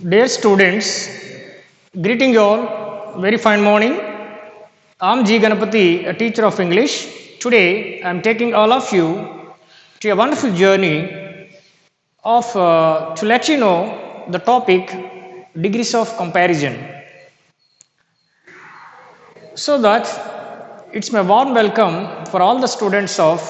Dear students, greeting you all. Very fine morning. I'm G. Ganapati, a teacher of English. Today, I'm taking all of you to a wonderful journey of to let you know the topic degrees of comparison. So that it's my warm welcome for all the students of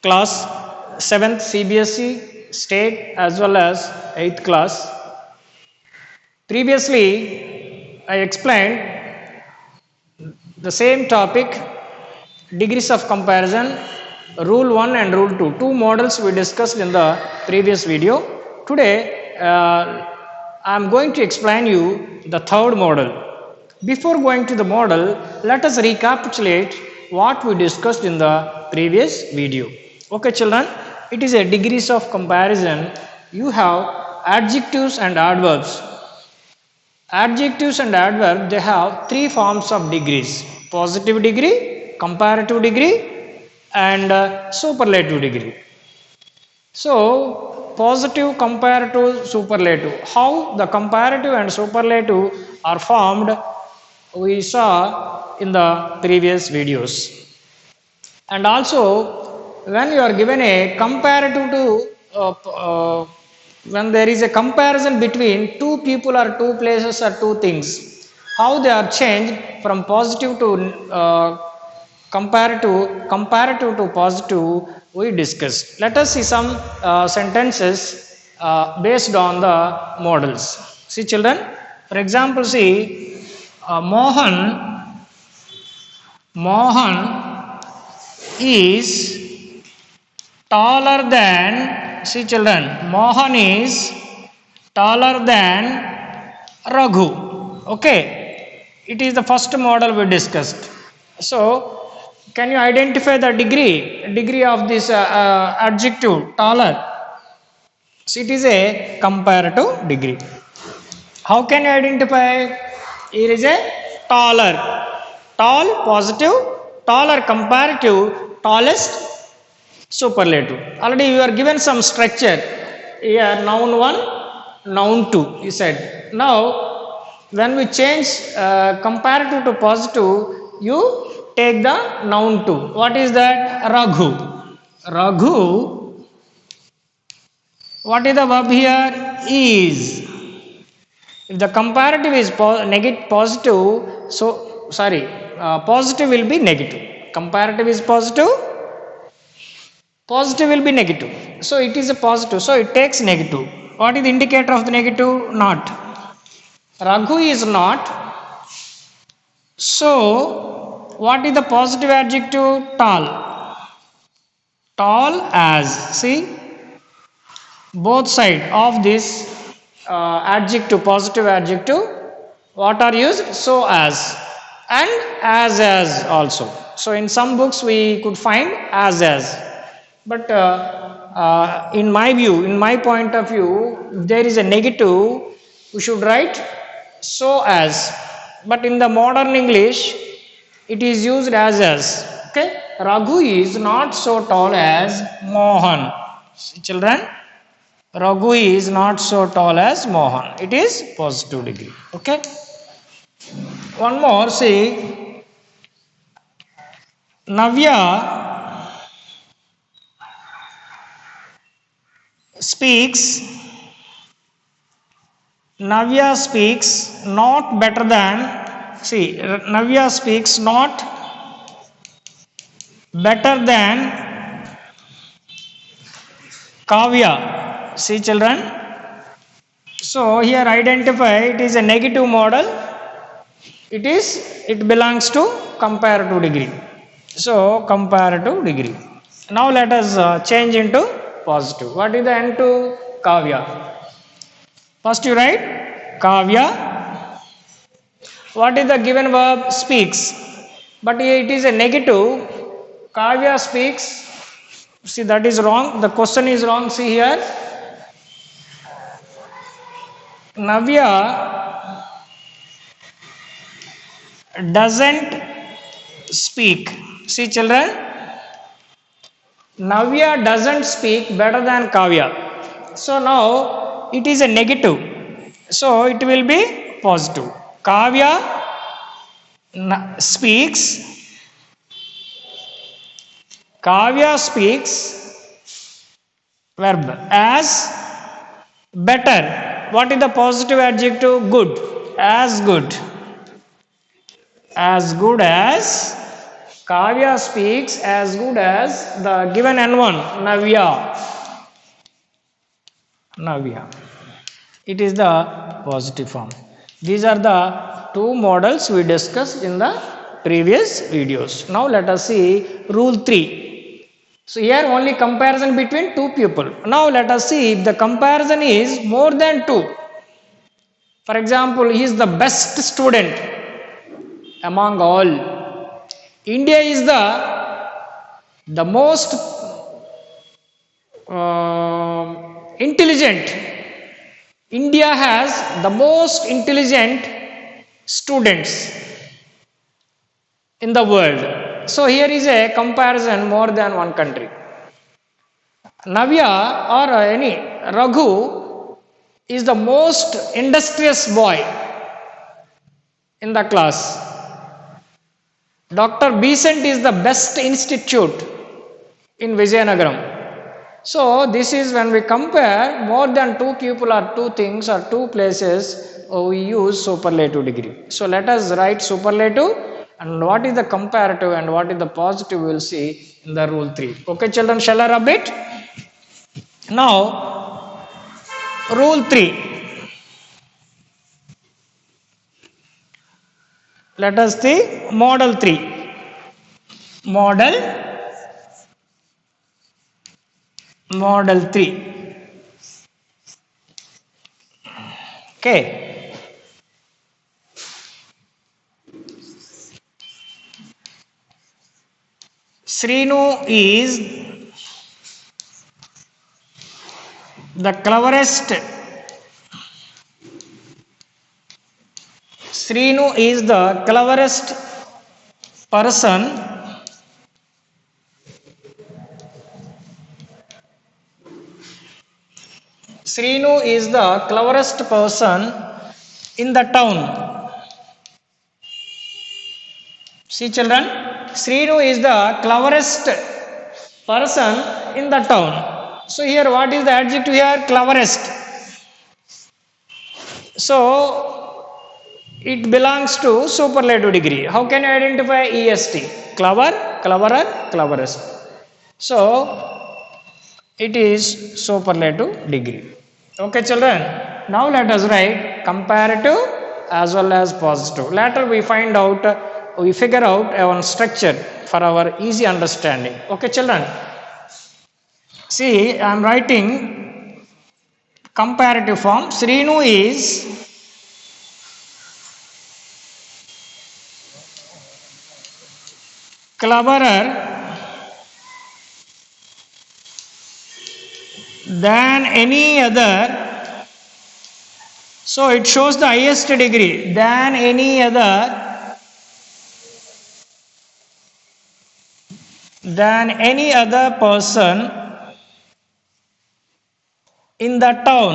class 7th CBSE, state as well as 8th class. Previously, I explained the same topic, degrees of comparison, rule 1 and rule 2. Two models we discussed in the previous video. Today, I am going to explain you the third model. Before going to the model, let us recapitulate what we discussed in the previous video. Okay, children, it is a degrees of comparison. You have adjectives and adverbs. Adjectives and adverbs, they have three forms of degrees: positive degree, comparative degree, and superlative degree. So, positive, comparative, superlative. How the comparative and superlative are formed, we saw in the previous videos. And also, when you are given a comparative to when there is a comparison between two people or two places or two things, how they are changed from positive to comparative to positive, we discussed. Let us see some sentences based on the models. See, children, for example, see Mohan is taller than, see children, Mohan is taller than Raghu. Okay, it is the first model we discussed. So, can you identify the degree of this adjective taller? So, it is a comparative degree. How can you identify? Here is a taller, tall positive, taller comparative, tallest superlative. Already you are given some structure. Here, noun 1, noun 2, you said. Now, when we change comparative to positive, you take the noun 2. What is that? Raghu. Raghu, what is the verb here? Is. If the comparative is positive, so sorry, positive will be negative. Comparative is positive, positive will be negative. So it is a positive, so it takes negative. What is the indicator of the negative? Not. Raghu is not. So what is the positive adjective? Tall. Tall as. See, both sides of this adjective, positive adjective, what are used? So as and as also. So in some books we could find as. But in my view, in my point of view, if there is a negative, we should write so as. But in the modern English, it is used as. Okay, Raghu is not so tall as Mohan. See, children, Raghu is not so tall as Mohan. It is positive degree. Okay. One more. See, Navya speaks. Navya speaks not better than. See, Navya speaks not better than Kavya. See, children. So here identify it is a negative model. It belongs to comparative degree. So comparative degree. Now let us change into positive. What is the end to Kavya? First you write Kavya. What is the given verb? Speaks. But here it is a negative. Kavya speaks. See, that is wrong. The question is wrong. See here. Navya doesn't speak. See, children, Navya doesn't speak better than Kavya. So now it is a negative. So it will be positive. Kavya speaks. Kavya speaks verb as better. What is the positive adjective? Good. As good. As good as. Kavya speaks as good as the given N1, Navya. Navya. It is the positive form. These are the two models we discussed in the previous videos. Now let us see rule 3. So here only comparison between two people. Now let us see if the comparison is more than 2. For example, he is the best student among all. India is the most intelligent. India has the most intelligent students in the world. So here is a comparison more than one country. Navya or any Raghu is the most industrious boy in the class. Dr. Besant is the best institute in Vijayanagaram. So this is when we compare more than 2 people or 2 things or 2 places, we use superlative degree. So let us write superlative and what is the comparative and what is the positive we will see in the rule 3. Okay children, shall I rub it? Now rule 3. Let us see model 3. Model 3. Okay. Srinu is the cleverest. Srinu is the cleverest person Srinu is the cleverest person in the town. See children, Srinu is the cleverest person in the town. So here what is the adjective here? Cleverest. So it belongs to superlative degree. How can you identify EST? Clever, cleverer, cleverest. So it is superlative degree. Okay children, now let us write comparative as well as positive. Later we figure out one structure for our easy understanding. Okay children, see I am writing comparative form. Srinu is cleverer than any other. So it shows the highest degree than any other person in the town.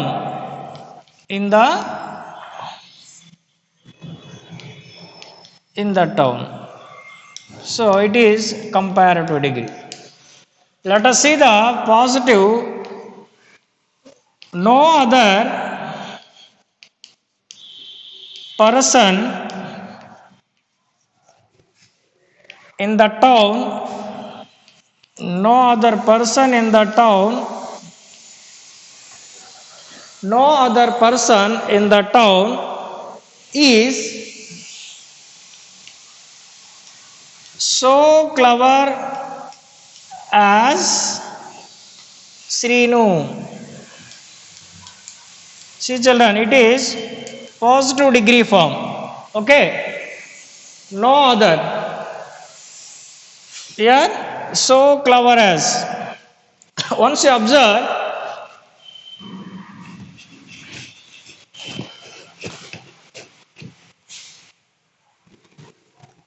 In the town. So it is comparative degree. Let us see the positive. No other person in the town, no other person in the town is so clever as Srinu. See children, it is positive degree form. Okay. No other. Here, so clever as. Once you observe,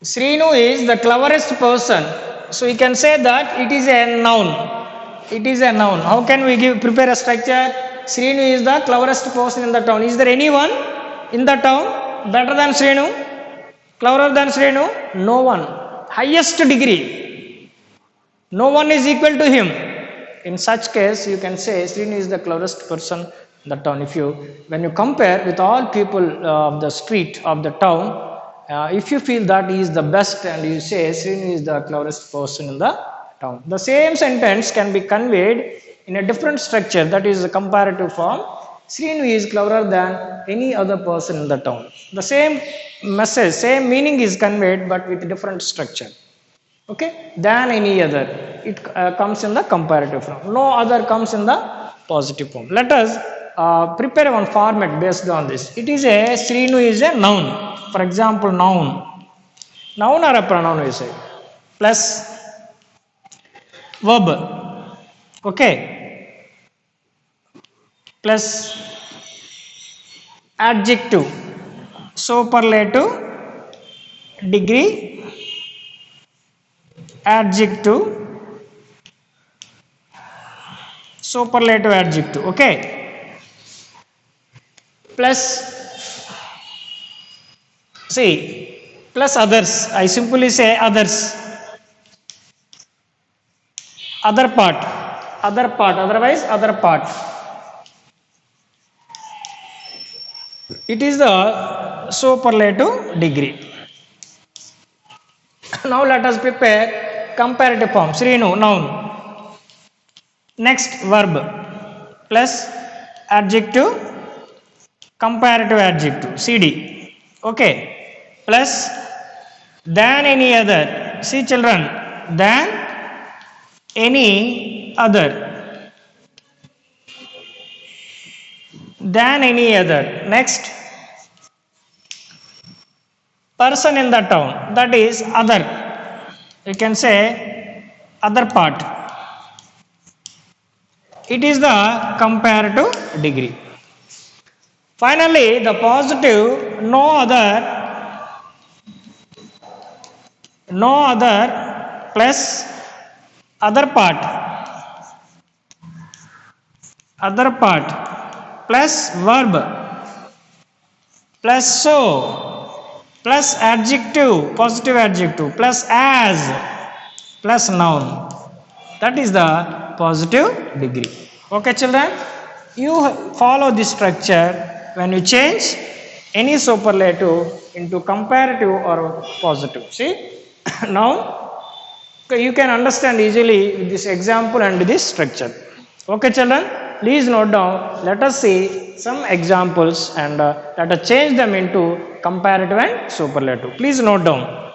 Srinu is the cleverest person. So you can say that it is a noun. It is a noun. How can we prepare a structure? Srinu is the cleverest person in the town. Is there anyone in the town better than Srinu? Cleverer than Srinu? No one. Highest degree. No one is equal to him. In such case, you can say Srinu is the cleverest person in the town. When you compare with all people of the street of the town, if you feel that he is the best and you say Srinu is the cleverest person in the town, the same sentence can be conveyed in a different structure, that is a comparative form. Srinu is cleverer than any other person in the town. The same message, same meaning is conveyed but with different structure. Okay, than any other. It comes in the comparative form. No other comes in the positive form. Let us prepare one format based on this. It is a Srinu is a noun. For example, noun or a pronoun we say, plus verb, okay, plus adjective, superlative, degree, adjective, superlative adjective, okay, plus see, plus others. I simply say others, other part, otherwise other part. It is the superlative degree. Now let us prepare comparative form. Srinu, noun, next verb, plus adjective, comparative adjective, CD, okay, plus than any other. See children, than any other, than any other. Next, person in the town, that is other. You can say other part. It is the comparative degree. Finally, the positive, no other plus other part plus verb plus so plus adjective, positive adjective, plus as, plus noun. That is the positive degree. Okay children, you follow this structure when you change any superlative into comparative or positive. See, now you can understand easily with this example and this structure. Okay children, please note down. Let us see some examples and let us change them into comparative and superlative. Please note down.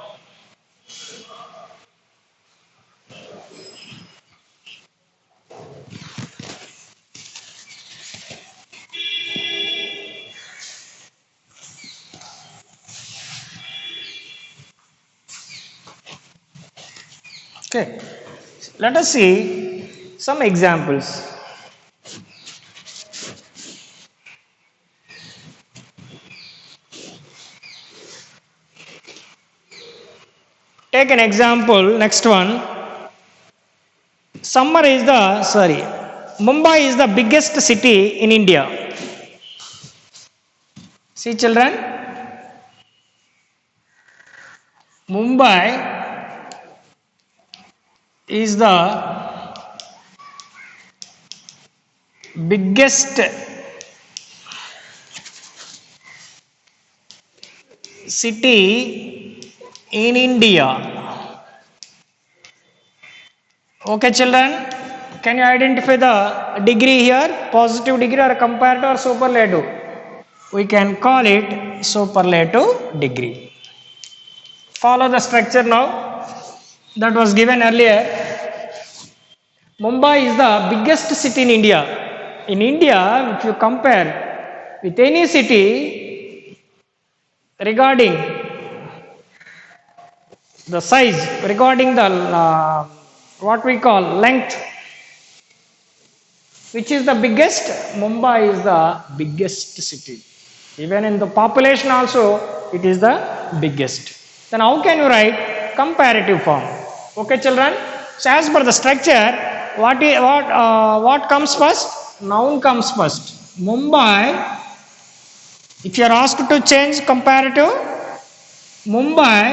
Okay, let us see some examples. Take an example, next one. Mumbai is the biggest city in India. See children, Mumbai is the biggest city in India. Okay children, can you identify the degree here? Positive degree or comparative or superlative? We can call it superlative degree. Follow the structure now that was given earlier. Mumbai is the biggest city in India. In India, if you compare with any city regarding the size, regarding the what we call length, which is the biggest? Mumbai is the biggest city. Even in the population also, it is the biggest. Then how can you write comparative form? Okay children, so as per the structure, what comes first? noun comes first. Mumbai, if you are asked to change comparative, Mumbai,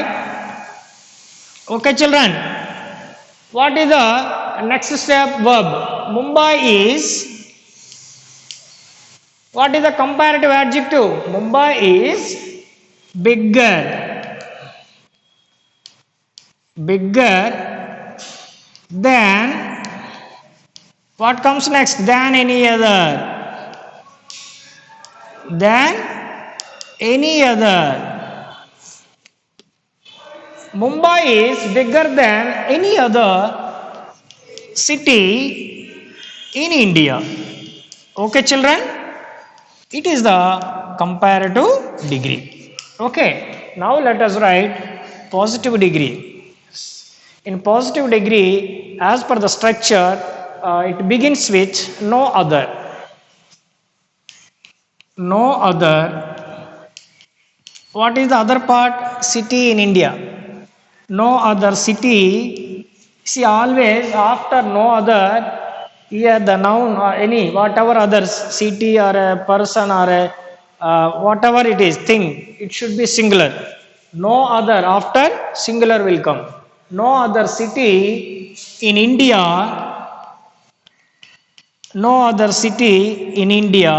okay children, what is the next step verb? Mumbai is, what is the comparative adjective? Mumbai is bigger, bigger than, what comes next? Than any other, than any other. Mumbai is bigger than any other city in India. Okay children, it is the comparative degree. Okay, now let us write positive degree. In positive degree, as per the structure, it begins with no other. No other. What is the other part? City in India. No other city. See, always after no other, here the noun or any whatever others, city or a person or a whatever it is thing, it should be singular. No other, after singular will come. No other city in India, no other city in India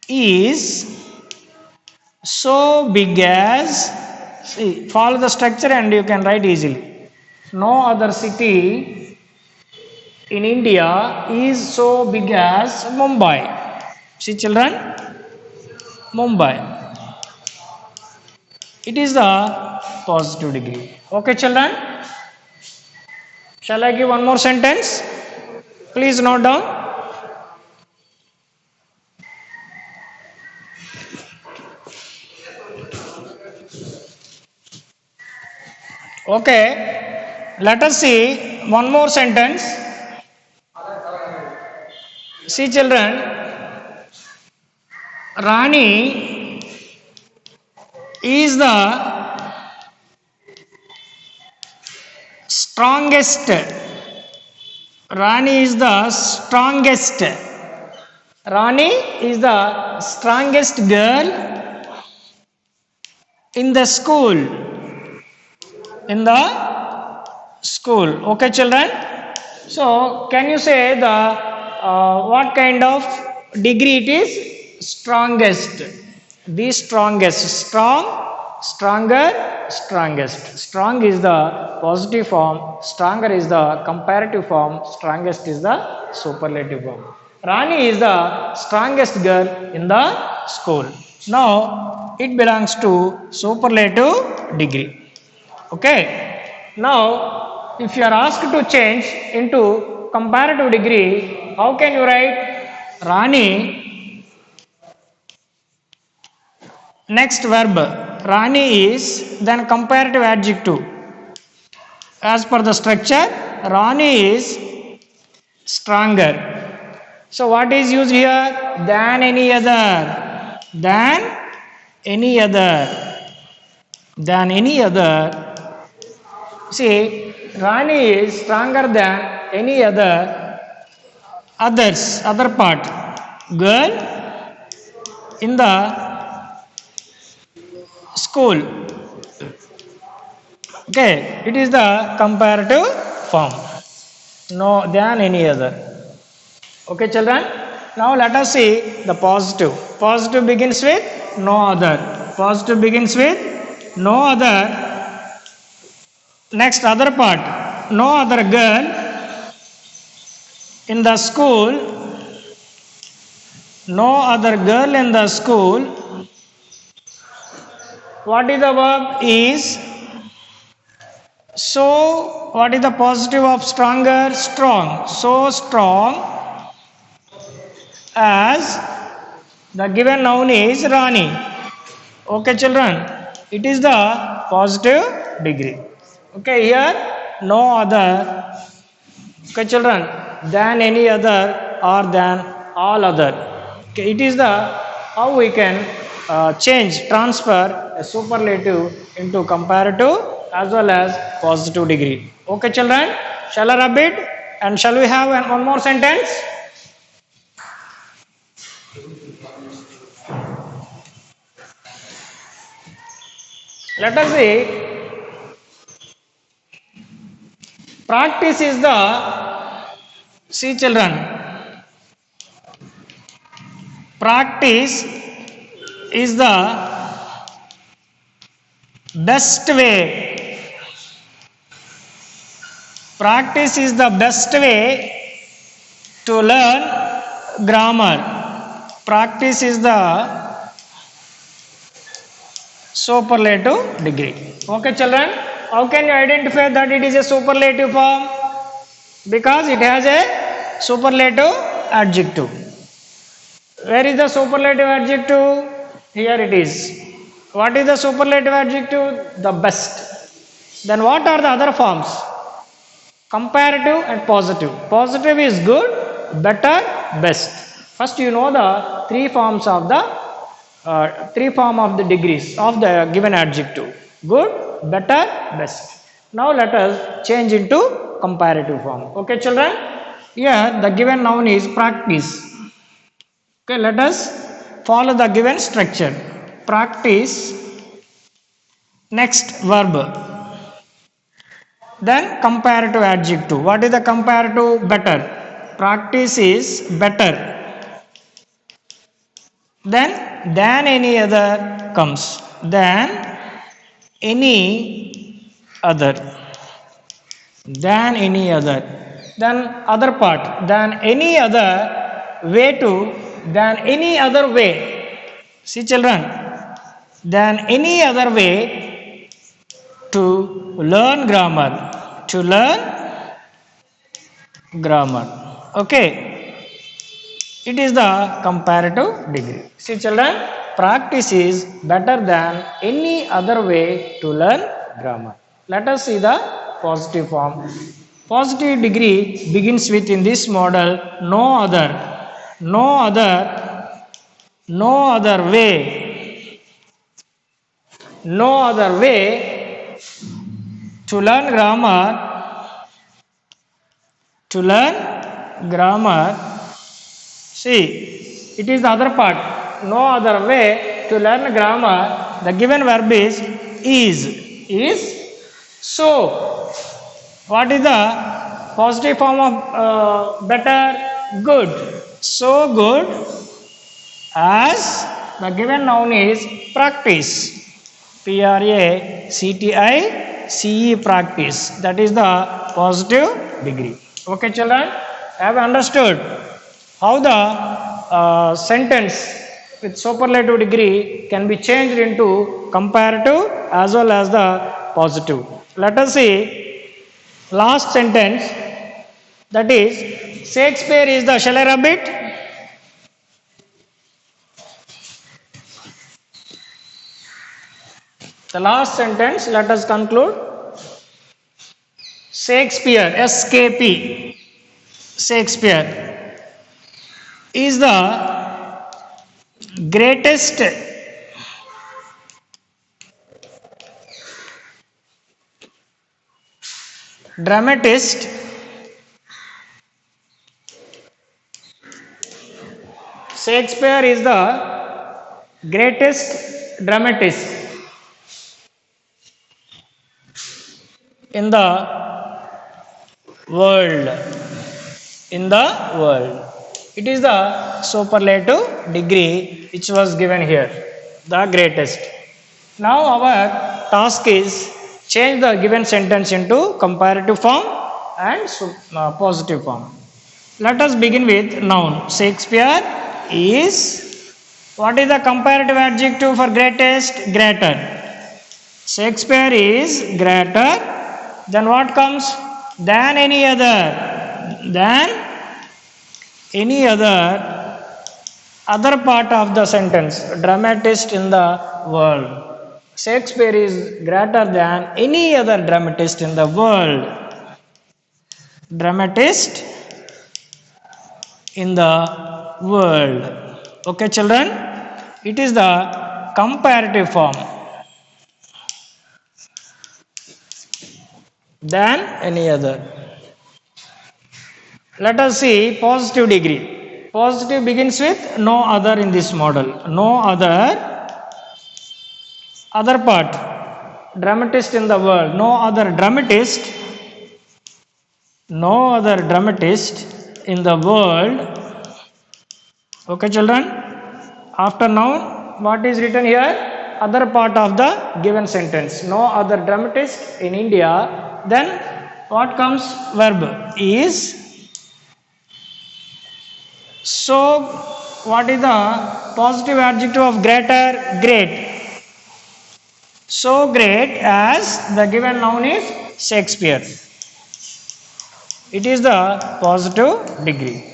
is so big as, see, follow the structure and you can write easily. No other city in India is so big as Mumbai. See children, Mumbai. It is the positive degree. Okay children, shall I give one more sentence? Please note down. Okay, let us see one more sentence. See children, Rani is the strongest. Rani is the strongest. Rani is the strongest girl in the school. In the school. Okay children, so can you say the what kind of degree it is? Strongest. The strongest. Strong, stronger, strongest. Strong is the positive form, stronger is the comparative form, strongest is the superlative form. Rani is the strongest girl in the school. Now it belongs to superlative degree. Okay, now if you are asked to change into comparative degree, how can you write? Rani, next verb, Rani is, then comparative adjective. As per the structure, Rani is stronger. So what is used here? Than any other. Than any other. Than any other. See, Rani is stronger than any other, others, other part, girl in the school. Okay, it is the comparative form. No than any other. Okay children, now let us see the positive. Positive begins with no other. Positive begins with no other. Next other part, no other girl in the school. No other girl in the school. What is the verb? Is. So what is the positive of stronger? Strong. So strong as, the given noun is Rani. Okay children, it is the positive degree. Okay, here no other. Okay children, than any other or than all other. Okay, it is the how we can change, transfer a superlative into comparative as well as positive degree. Okay children, shall I rub it and shall we have one more sentence? Let us see, practice is the, see children, practice is the best way. Practice is the best way to learn grammar. Practice is the superlative degree. Okay, children. How can you identify that it is a superlative form? Because it has a superlative adjective. Where is the superlative adjective? Here it is. What is the superlative adjective? The best. Then what are the other forms? Comparative and positive. Positive is good, better, best. First you know the three forms of the degrees of the given adjective. Good, better, best. Now let us change into comparative form. Okay children? Here the given noun is practice. Okay, let us follow the given structure. Practice, next verb, then comparative adjective. What is the comparative? Better. Practice is better. Then than any other comes. Than any other. Than any other. Then other part. Than any other way to. Than any other way. See children. Than any other way to learn grammar. To learn grammar. Okay. It is the comparative degree. See children, practice is better than any other way to learn grammar. Let us see the positive form. Positive degree begins with, in this model, no other. No other. No other way. No other way to learn grammar. To learn grammar. See, it is the other part. No other way to learn grammar. The given verb is is. Is so. What is the positive form of better? Good. So good as the given noun is practice. Practice. Practice. That is the positive degree. Okay, children? Have you understood how the sentence with superlative degree can be changed into comparative as well as the positive? Let us see last sentence, that is, Shakespeare is the, shall I rub it? The last sentence, let us conclude. Shakespeare, SKP, Shakespeare is the greatest dramatist Shakespeare is the greatest dramatist in the world. In the world. It is the superlative degree which was given here, the greatest. Now our task is change the given sentence into comparative form and positive form. Let us begin with noun. Shakespeare is, what is the comparative adjective for greatest? Greater. Shakespeare is greater. Then what comes? Than any other. Than any other part of the sentence, dramatist in the world. Shakespeare is greater than any other dramatist in the world. Dramatist in the world. Okay, children? It is the comparative form. Than any other. Let us see positive degree. Positive begins with no other in this model. No other. Other part. dramatist in the world. No other dramatist in the world. Okay, children. After noun, what is written here? Other part of the given sentence. No other dramatist in India. Then what comes? Verb is. So, what is the positive adjective of greater? Great. So great as the given noun is Shakespeare. It is the positive degree.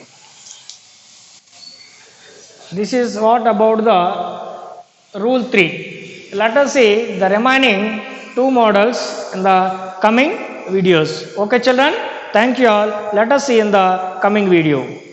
This is what about the rule 3. Let us see the remaining 2 models in the coming videos. Okay, children? Thank you all. Let us see in the coming video.